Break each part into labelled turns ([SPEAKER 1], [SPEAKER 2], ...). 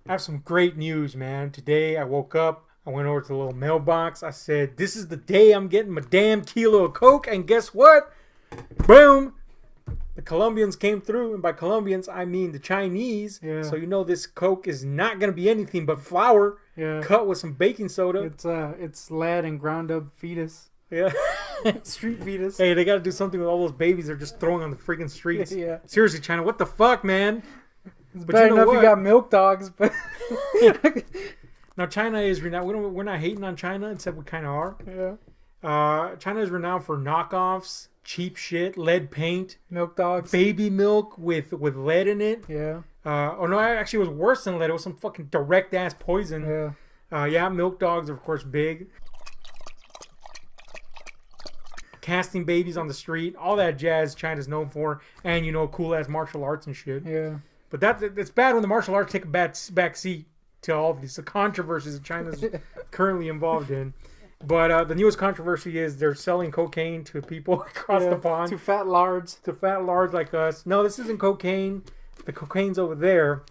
[SPEAKER 1] I have some great news, man. Today I woke up, I went over to the little mailbox. I said, this is the day I'm getting my damn kilo of Coke. And guess what? Boom! The Colombians came through. And by Colombians, I mean the Chinese.
[SPEAKER 2] Yeah.
[SPEAKER 1] So you know this Coke is not going to be anything but flour cut with some baking soda.
[SPEAKER 2] It's lead and ground up fetus.
[SPEAKER 1] Yeah.
[SPEAKER 2] Street fetus.
[SPEAKER 1] Hey, they got to do something with all those babies they're just throwing on the freaking streets.
[SPEAKER 2] Yeah.
[SPEAKER 1] Seriously, China, what the fuck, man?
[SPEAKER 2] It's bad enough you got milk dogs, but...
[SPEAKER 1] Now, China is renowned. We're not hating on China, except we kind of are.
[SPEAKER 2] Yeah.
[SPEAKER 1] China is renowned for knockoffs, cheap shit, lead paint,
[SPEAKER 2] Milk dogs.
[SPEAKER 1] baby milk with lead in it.
[SPEAKER 2] Yeah.
[SPEAKER 1] Oh no, actually, it was worse than lead. It was some fucking direct ass poison.
[SPEAKER 2] Yeah.
[SPEAKER 1] Yeah, milk dogs are of course big. Casting babies on the street, all that jazz China's known for, and cool ass martial arts and shit.
[SPEAKER 2] Yeah.
[SPEAKER 1] But it's bad when the martial arts take a back seat to all of these controversies that China's currently involved in. But the newest controversy is they're selling cocaine to people across the pond.
[SPEAKER 2] To fat lards.
[SPEAKER 1] To fat lards like us. No, this isn't cocaine. The cocaine's over there.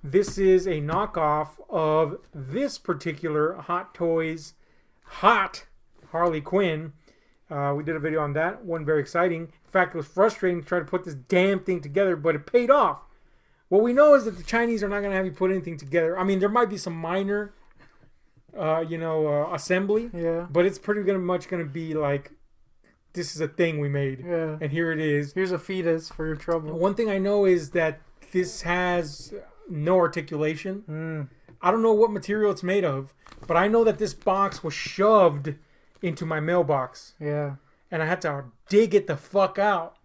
[SPEAKER 1] This is a knockoff of this particular Hot Toys Hot Harley Quinn. We did a video on that. Wasn't very exciting. In fact, it was frustrating to try to put this damn thing together, but it paid off. What we know is that the Chinese are not going to have you put anything together. I mean, there might be some minor, assembly.
[SPEAKER 2] Yeah.
[SPEAKER 1] But it's pretty much going to be like, this is a thing we made.
[SPEAKER 2] Yeah.
[SPEAKER 1] And here it is.
[SPEAKER 2] Here's a fetus for your trouble.
[SPEAKER 1] One thing I know is that this has no articulation. I don't know what material it's made of, but I know that this box was shoved into my mailbox.
[SPEAKER 2] Yeah.
[SPEAKER 1] And I had to dig it the fuck out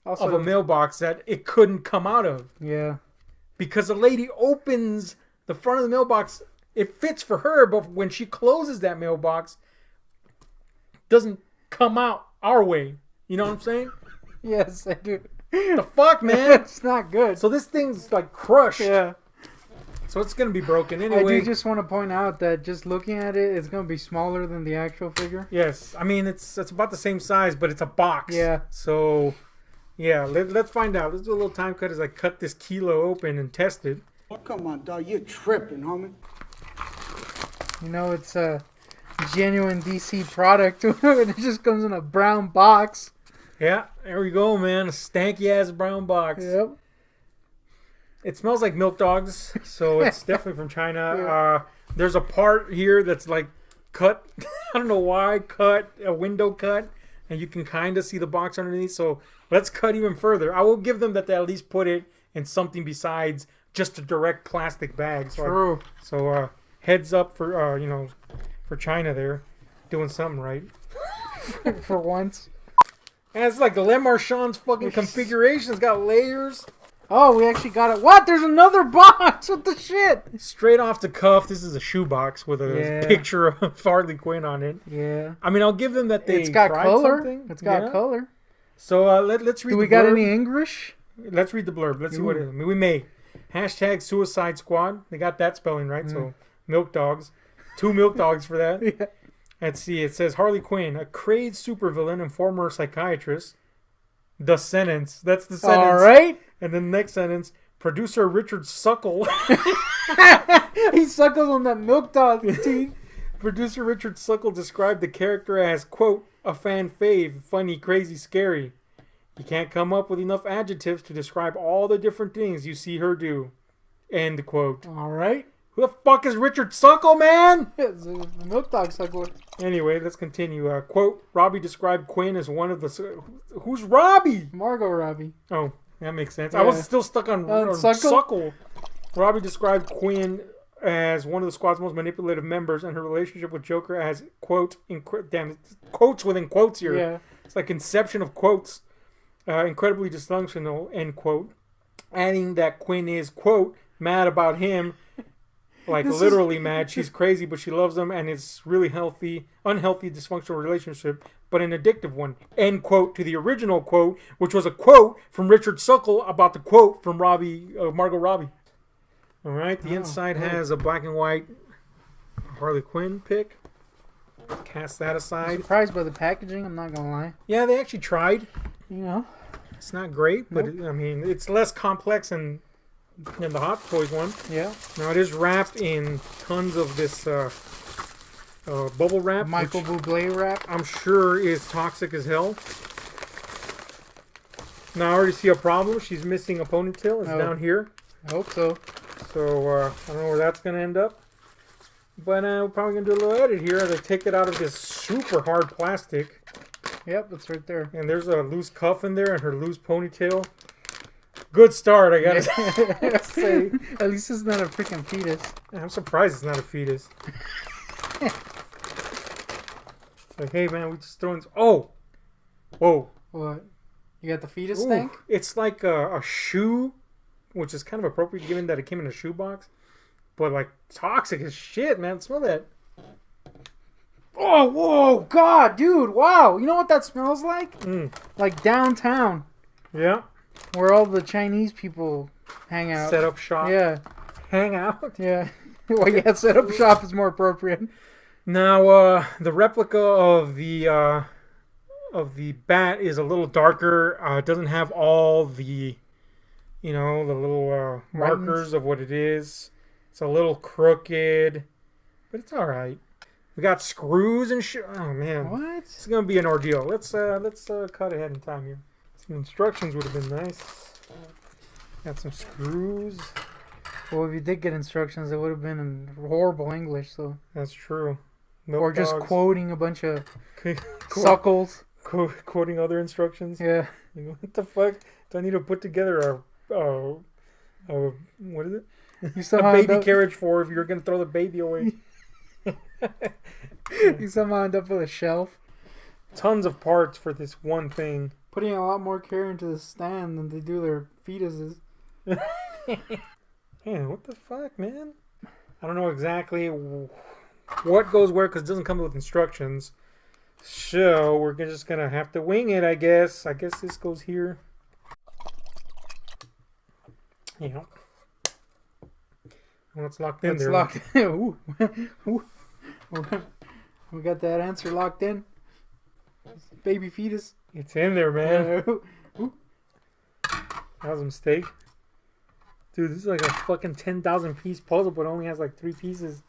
[SPEAKER 2] Also,
[SPEAKER 1] of a mailbox that it couldn't come out of.
[SPEAKER 2] Yeah.
[SPEAKER 1] Because the lady opens the front of the mailbox, it fits for her, but when she closes that mailbox, it doesn't come out our way. You know what I'm saying?
[SPEAKER 2] Yes, I do.
[SPEAKER 1] The fuck, man?
[SPEAKER 2] It's not good.
[SPEAKER 1] So this thing's like crushed.
[SPEAKER 2] Yeah.
[SPEAKER 1] So it's going to be broken anyway.
[SPEAKER 2] I do just want to point out that just looking at it, it's going to be smaller than the actual figure.
[SPEAKER 1] Yes. I mean, it's about the same size, but it's a box.
[SPEAKER 2] Yeah.
[SPEAKER 1] So, yeah, let's find out. Let's do a little time cut as I cut this kilo open and test it.
[SPEAKER 3] Oh, come on, dog. You're tripping, homie.
[SPEAKER 2] You know, it's a genuine DC product. It just comes in a brown box.
[SPEAKER 1] Yeah, there we go, man. A stanky-ass brown box.
[SPEAKER 2] Yep.
[SPEAKER 1] It smells like milk dogs, so it's definitely from China.
[SPEAKER 2] Yeah.
[SPEAKER 1] There's a part here that's like cut. I don't know why. Cut. A window cut. And you can kind of see the box underneath. So let's cut even further. I will give them that they at least put it in something besides just a direct plastic bag. So
[SPEAKER 2] True.
[SPEAKER 1] So heads up for for China there, doing something right.
[SPEAKER 2] For once.
[SPEAKER 1] And it's like Le Marchand's fucking configuration. It's got layers.
[SPEAKER 2] Oh, we actually got it. What? There's another box. What the shit?
[SPEAKER 1] Straight off the cuff. This is a shoebox with a picture of Harley Quinn on it.
[SPEAKER 2] Yeah.
[SPEAKER 1] I mean, I'll give them that
[SPEAKER 2] It's got
[SPEAKER 1] tried
[SPEAKER 2] color.
[SPEAKER 1] something.
[SPEAKER 2] It's got color.
[SPEAKER 1] So let's read.
[SPEAKER 2] Do we
[SPEAKER 1] the
[SPEAKER 2] got
[SPEAKER 1] blurb.
[SPEAKER 2] any English?
[SPEAKER 1] Let's read the blurb. Let's see what it is. I mean, we may. Hashtag Suicide Squad. They got that spelling right. So milk dogs. 2 milk dogs for that.
[SPEAKER 2] Yeah.
[SPEAKER 1] Let's see. It says Harley Quinn, a crazed supervillain and former psychiatrist. The sentence. That's the sentence.
[SPEAKER 2] All right.
[SPEAKER 1] And then the next sentence. Producer Richard Suckle.
[SPEAKER 2] He suckles on that milk dog teeth.
[SPEAKER 1] Producer Richard Suckle described the character as, quote, a fan fave, funny, crazy, scary. You can't come up with enough adjectives to describe all the different things you see her do. End quote.
[SPEAKER 2] All right.
[SPEAKER 1] Who the fuck is Richard Suckle, man?
[SPEAKER 2] It's a milk dog suckler.
[SPEAKER 1] Anyway, let's continue. Quote, Robbie described Quinn as one of the... Who's Robbie?
[SPEAKER 2] Margot Robbie.
[SPEAKER 1] Oh, that makes sense.
[SPEAKER 2] Yeah.
[SPEAKER 1] I was still stuck on
[SPEAKER 2] Suckle?
[SPEAKER 1] Suckle. Robbie described Quinn as one of the squad's most manipulative members, and her relationship with Joker as, quote, quotes within quotes here.
[SPEAKER 2] Yeah.
[SPEAKER 1] It's like inception of quotes. Incredibly dysfunctional, end quote. Adding that Quinn is, quote, mad about him. Like literally mad. She's crazy, but she loves him, and it's really unhealthy, dysfunctional relationship, but an addictive one. End quote to the original quote, which was a quote from Richard Suckle about the quote from Margot Robbie. All right, the inside has a black and white Harley Quinn pic. Cast that
[SPEAKER 2] I'm
[SPEAKER 1] aside.
[SPEAKER 2] surprised by the packaging, I'm not gonna lie.
[SPEAKER 1] Yeah, they actually tried.
[SPEAKER 2] You know.
[SPEAKER 1] It's not great, but I mean, it's less complex and And the Hot Toys one.
[SPEAKER 2] Yeah.
[SPEAKER 1] Now it is wrapped in tons of this bubble wrap.
[SPEAKER 2] Michael Bublé wrap.
[SPEAKER 1] I'm sure is toxic as hell. Now I already see a problem. She's missing a ponytail. It's down here.
[SPEAKER 2] I hope so.
[SPEAKER 1] So I don't know where that's going to end up. But we're probably going to do a little edit here as I take it out of this super hard plastic.
[SPEAKER 2] Yep, it's right there.
[SPEAKER 1] And there's a loose cuff in there and her loose ponytail. Good start, I gotta say.
[SPEAKER 2] At least it's not a freaking fetus.
[SPEAKER 1] I'm surprised it's not a fetus. It's like, hey man, we just throwing this. Oh! Whoa.
[SPEAKER 2] What? You got the fetus
[SPEAKER 1] Ooh,
[SPEAKER 2] tank?
[SPEAKER 1] it's like a shoe, which is kind of appropriate given that it came in a shoebox. But like toxic as shit, man. Smell that.
[SPEAKER 2] Oh, whoa, God, dude, wow. You know what that smells like?
[SPEAKER 1] Mm.
[SPEAKER 2] Like downtown,
[SPEAKER 1] Yeah.
[SPEAKER 2] where all the Chinese people hang out.
[SPEAKER 1] Set up shop.
[SPEAKER 2] Yeah,
[SPEAKER 1] Hang out.
[SPEAKER 2] yeah. Well, yeah, set up shop is more appropriate.
[SPEAKER 1] Now, the replica of the bat is a little darker. It doesn't have all the, the little markers of what it is. It's a little crooked, but it's all right. We got screws and shit. Oh man,
[SPEAKER 2] What?
[SPEAKER 1] it's gonna be an ordeal. Let's cut ahead in time here. Some instructions would have been nice. Got some screws.
[SPEAKER 2] Well, if you did get instructions, it would have been in horrible English, so.
[SPEAKER 1] That's true.
[SPEAKER 2] Or just
[SPEAKER 1] dogs.
[SPEAKER 2] quoting a bunch of
[SPEAKER 1] Qu-
[SPEAKER 2] suckles.
[SPEAKER 1] quoting other instructions.
[SPEAKER 2] Yeah.
[SPEAKER 1] What the fuck? Do I need to put together a what is it?
[SPEAKER 2] You
[SPEAKER 1] A
[SPEAKER 2] somehow
[SPEAKER 1] baby
[SPEAKER 2] end up,
[SPEAKER 1] carriage for if you're gonna throw the baby away.
[SPEAKER 2] you somehow end up with a shelf.
[SPEAKER 1] Tons of parts for this one thing.
[SPEAKER 2] Putting a lot more care into the stand than they do their fetuses.
[SPEAKER 1] Man, what the fuck, man? I don't know exactly what goes where because it doesn't come with instructions. So we're just gonna have to wing it, I guess. I guess this goes here. Yeah. Well, it's locked in
[SPEAKER 2] It's
[SPEAKER 1] there.
[SPEAKER 2] locked in. Ooh. Ooh. We got that answer locked in. Baby fetus.
[SPEAKER 1] It's in there, man.
[SPEAKER 2] Ooh.
[SPEAKER 1] That was a mistake. Dude, this is like a fucking 10,000 piece puzzle, but it only has like 3 pieces.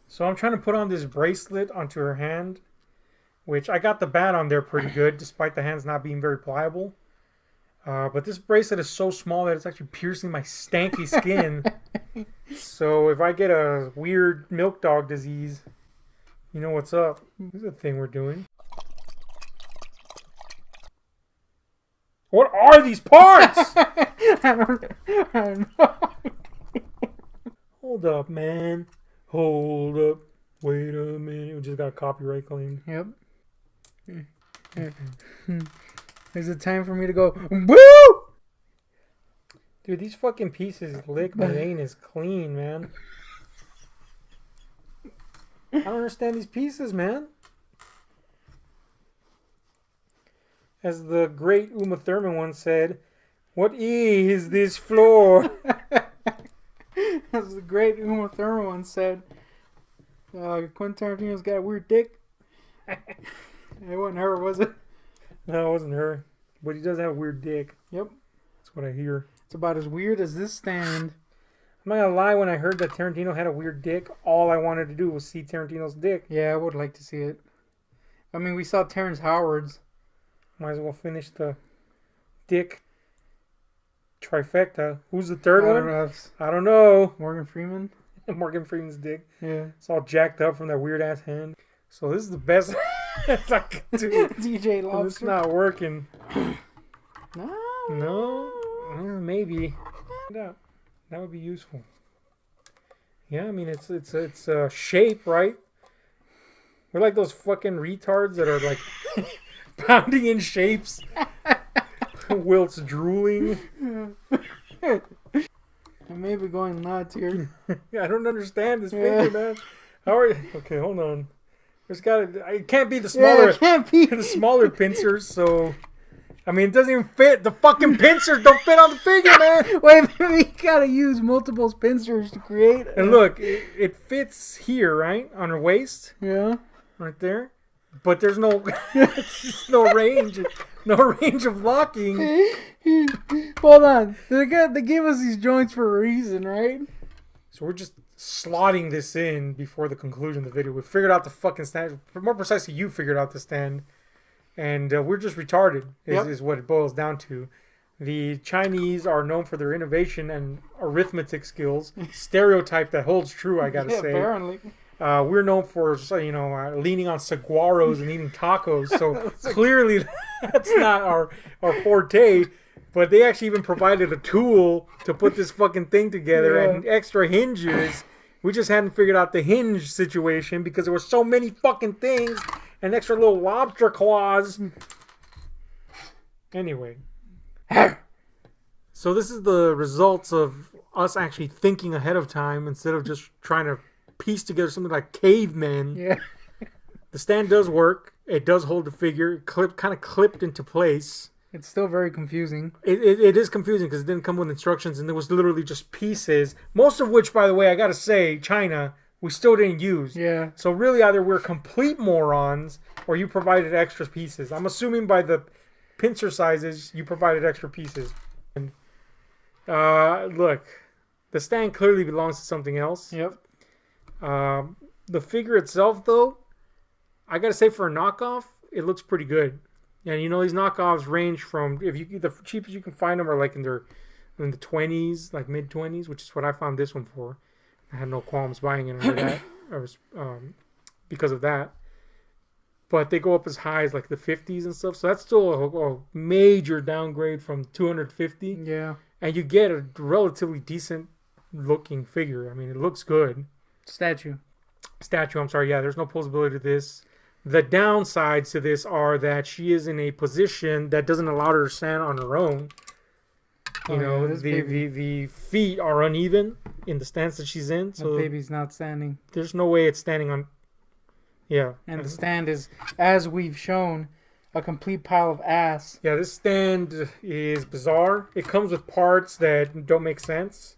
[SPEAKER 1] So I'm trying to put on this bracelet onto her hand, which I got the bat on there pretty good, despite the hands not being very pliable. But this bracelet is so small that it's actually piercing my stanky skin. So if I get a weird milk dog disease, you know what's up. This is a thing we're doing. What are these parts?
[SPEAKER 2] I don't know.
[SPEAKER 1] Hold up, man. Hold up. Wait a minute. We just got copyright claimed.
[SPEAKER 2] Yep. Is it time for me to go, woo?
[SPEAKER 1] Dude, these fucking pieces lick my anus clean, man. I don't understand these pieces, man. As the great Uma Thurman once said, what is this floor?
[SPEAKER 2] As the great Uma Thurman once said, Quentin Tarantino's got a weird dick. It wasn't her, was it?
[SPEAKER 1] No, it wasn't her. But he does have a weird dick.
[SPEAKER 2] Yep.
[SPEAKER 1] That's what I hear.
[SPEAKER 2] It's about as weird as this stand.
[SPEAKER 1] I'm not gonna lie, when I heard that Tarantino had a weird dick, all I wanted to do was see Tarantino's dick.
[SPEAKER 2] Yeah, I would like to see it. I mean, we saw Terrence Howard's.
[SPEAKER 1] Might as well finish the dick trifecta. Who's the third one? I don't know.
[SPEAKER 2] Morgan Freeman?
[SPEAKER 1] Morgan Freeman's dick.
[SPEAKER 2] Yeah.
[SPEAKER 1] It's all jacked up from that weird ass hand. So this is the best I can do.
[SPEAKER 2] DJ
[SPEAKER 1] And
[SPEAKER 2] Lobster.
[SPEAKER 1] it's not working.
[SPEAKER 2] No.
[SPEAKER 1] No? Maybe. Yeah, that would be useful. Yeah, I mean it's a shape, right? We're like those fucking retards that are like pounding in shapes whilst drooling.
[SPEAKER 2] I may be going nuts here.
[SPEAKER 1] I don't understand this figure, man. How are you? Okay, hold on. There's it can't be the smaller,
[SPEAKER 2] it can't be.
[SPEAKER 1] the smaller pincers. So, I mean, it doesn't even fit. The fucking pincers don't fit on the figure, man.
[SPEAKER 2] Wait, we gotta use multiple pincers to create.
[SPEAKER 1] And look, it fits here, right, on her waist,
[SPEAKER 2] Yeah.
[SPEAKER 1] right there. But there's no, there's no range. no range of locking.
[SPEAKER 2] Hold on. They gave us these joints for a reason, right?
[SPEAKER 1] So we're just slotting this in before the conclusion of the video. We figured out the fucking stand. More precisely, you figured out the stand. And we're just retarded, is what it boils down to. The Chinese are known for their innovation and arithmetic skills. Stereotype that holds true, I gotta say.
[SPEAKER 2] Apparently.
[SPEAKER 1] We're known for, leaning on saguaros and eating tacos. So clearly that's not our forte. But they actually even provided a tool to put this fucking thing together and extra hinges. We just hadn't figured out the hinge situation because there were so many fucking things and extra little lobster claws. Anyway. So this is the results of us actually thinking ahead of time instead of just trying to piece together something like cavemen.
[SPEAKER 2] Yeah.
[SPEAKER 1] The stand does work. It does hold the figure. Kind of clipped into place.
[SPEAKER 2] It's still very confusing.
[SPEAKER 1] It is confusing because it didn't come with instructions and there was literally just pieces. Most of which, by the way, I gotta say, China, we still didn't use.
[SPEAKER 2] Yeah.
[SPEAKER 1] So really either we're complete morons or you provided extra pieces. I'm assuming by the pincer sizes, you provided extra pieces. And look, the stand clearly belongs to something else.
[SPEAKER 2] Yep.
[SPEAKER 1] The figure itself, though, I gotta say for a knockoff, it looks pretty good. And you know these knockoffs range from the cheapest you can find them are like in the 20s, like mid 20s, which is what I found this one for. I had no qualms buying it under that, because of that. But they go up as high as like the 50s and stuff, so that's still a major downgrade from 250.
[SPEAKER 2] Yeah.
[SPEAKER 1] And you get a relatively decent looking figure. I mean, it looks good.
[SPEAKER 2] Statue.
[SPEAKER 1] I'm sorry. Yeah, there's no posability to this. The downsides to this are that she is in a position that doesn't allow her to stand on her own. The feet are uneven in the stance that she's in. So
[SPEAKER 2] the baby's not standing.
[SPEAKER 1] There's no way it's standing on. Yeah.
[SPEAKER 2] And the stand is, as we've shown, a complete pile of ass.
[SPEAKER 1] Yeah, this stand is bizarre. It comes with parts that don't make sense.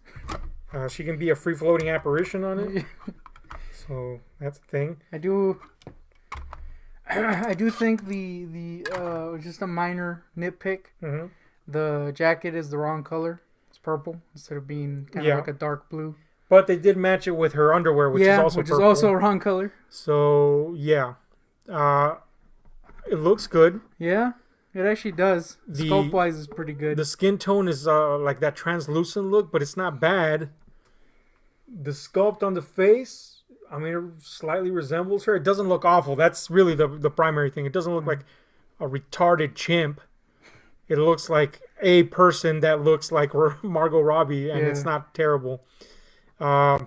[SPEAKER 1] She can be a free-floating apparition on it. So that's the thing.
[SPEAKER 2] I do think the just a minor nitpick.
[SPEAKER 1] Mm-hmm.
[SPEAKER 2] The jacket is the wrong color. It's purple instead of being kind of like a dark blue.
[SPEAKER 1] But they did match it with her underwear, which is also purple.
[SPEAKER 2] Is also a wrong color.
[SPEAKER 1] So yeah, it looks good.
[SPEAKER 2] Yeah, it actually does. Sculpt-wise is pretty good.
[SPEAKER 1] The skin tone is like that translucent look, but it's not bad. The sculpt on the face, I mean, it slightly resembles her. It doesn't look awful. That's really the primary thing. It doesn't look like a retarded chimp. It looks like a person that looks like Margot Robbie, and it's not terrible. The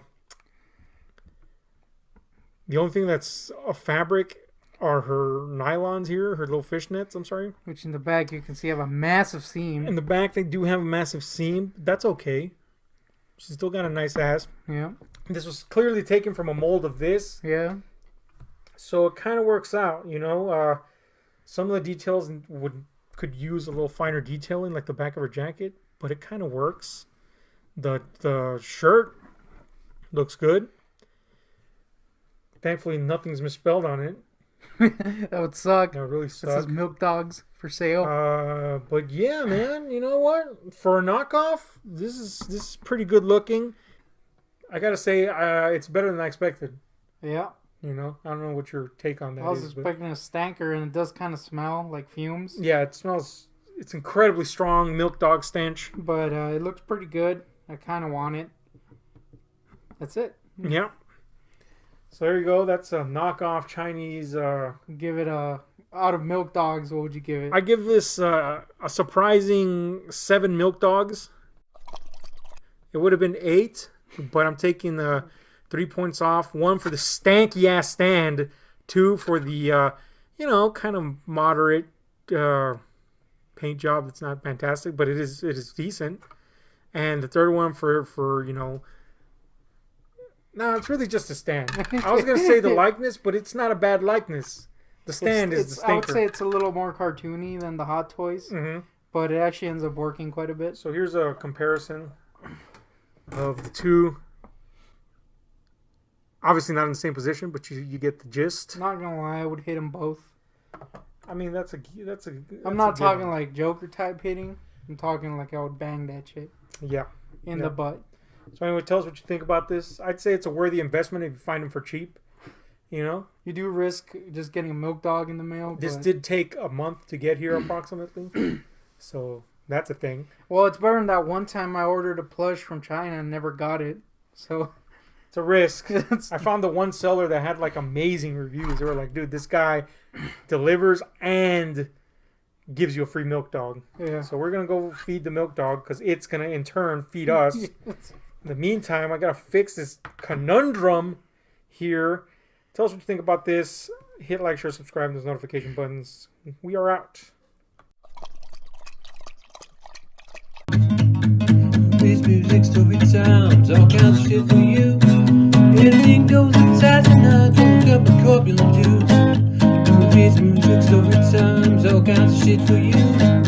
[SPEAKER 1] only thing that's a fabric are her nylons here, her little fishnets, I'm sorry.
[SPEAKER 2] Which in the back you can see have a massive seam.
[SPEAKER 1] In the back they do have a massive seam. That's okay. She's still got a nice ass.
[SPEAKER 2] Yeah.
[SPEAKER 1] This was clearly taken from a mold of this.
[SPEAKER 2] Yeah.
[SPEAKER 1] So it kind of works out, you know. Some of the details could use a little finer detailing, like the back of her jacket, but it kind of works. The shirt looks good. Thankfully, nothing's misspelled on it.
[SPEAKER 2] That would suck.
[SPEAKER 1] That would really suck.
[SPEAKER 2] This is milk dogs for sale.
[SPEAKER 1] But yeah, man, you know what? For a knockoff, this is pretty good looking. I gotta say, it's better than I expected.
[SPEAKER 2] Yeah.
[SPEAKER 1] You know, I don't know what your take on that is.
[SPEAKER 2] I was expecting a stanker, and it does kind of smell like fumes.
[SPEAKER 1] Yeah, it smells. It's incredibly strong milk dog stench.
[SPEAKER 2] But it looks pretty good. I kind of want it. That's it.
[SPEAKER 1] Yeah. So there you go. That's a knockoff Chinese.
[SPEAKER 2] Give it a out of milk dogs. What would you give it?
[SPEAKER 1] I give this a surprising 7 milk dogs. It would have been 8, but I'm taking the 3 points off. 1 for the stanky ass stand. 2 for the kind of moderate paint job. That's not fantastic, but it is decent. And the third one for no, it's really just a stand. I was going to say the likeness, but it's not a bad likeness. The stand is the stinker.
[SPEAKER 2] I would say it's a little more cartoony than the Hot Toys, but it actually ends up working quite a bit.
[SPEAKER 1] So here's a comparison of the two. Obviously not in the same position, but you get the gist.
[SPEAKER 2] Not going to lie, I would hit them both.
[SPEAKER 1] I mean, that's a.
[SPEAKER 2] I'm not talking like Joker type hitting. I'm talking like I would bang that shit.
[SPEAKER 1] Yeah.
[SPEAKER 2] In the butt.
[SPEAKER 1] So anyway, tell us what you think about this. I'd say it's a worthy investment if you find them for cheap. You know?
[SPEAKER 2] You do risk just getting a milk dog in the mail.
[SPEAKER 1] This did take a month to get here approximately. So that's a thing.
[SPEAKER 2] Well, it's better than that one time I ordered a plush from China and never got it. So
[SPEAKER 1] it's a risk. I found the one seller that had like amazing reviews. They were like, dude, this guy delivers and gives you a free milk dog.
[SPEAKER 2] Yeah.
[SPEAKER 1] So we're going to go feed the milk dog because it's going to in turn feed us. In the meantime, I got to fix this conundrum here. Tell us what you think about this. Hit like, share, subscribe, those notification buttons. We are out.
[SPEAKER 4] This music, story times, all kinds of shit for you. Anything goes inside the night, full cup of corpulent juice. This music, story times, all kinds of shit for you.